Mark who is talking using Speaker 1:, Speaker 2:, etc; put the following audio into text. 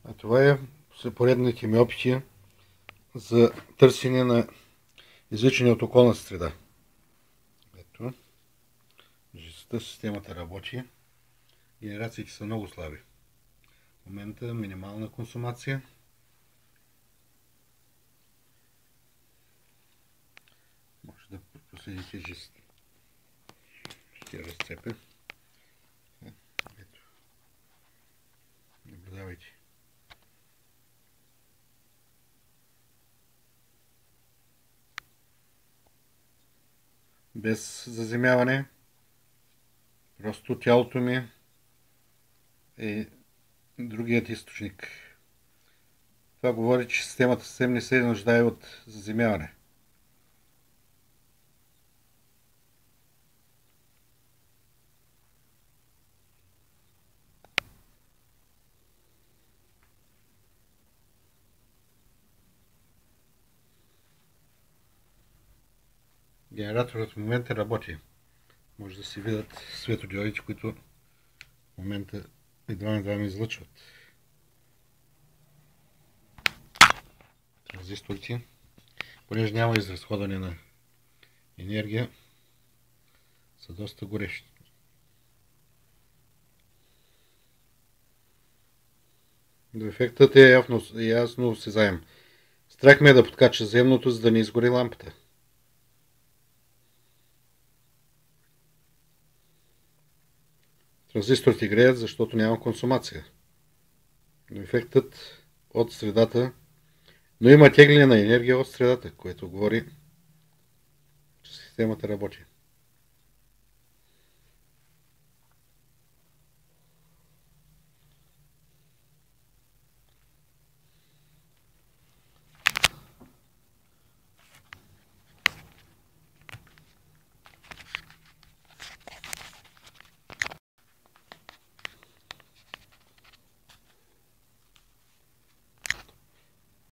Speaker 1: А това са поредните ми опити за търсене на изличане от околната среда. Ето, виждате, системата работи. Генерациите са много слаби. В момента минимална консумация. Може да проследите жест. Ще разцепя. Ето. Наблюдавайте. Без заземяване. Просто тялото ми е другият източник. Това говори, че системата съвсем не се нуждае от заземяване. Генераторът в момента работи. Може да се видят светодиодите, които в момента едва ми излъчват. Транзисторите, понеже няма изразходване на енергия, са доста горещи. Ефектът е ясно осезаем. Страх ме е да подкача земното, за да не изгори лампата. Транзисторите греят, защото няма консумация. Но ефектът от средата, но има тегляне на енергия от средата, което говори, че системата работи.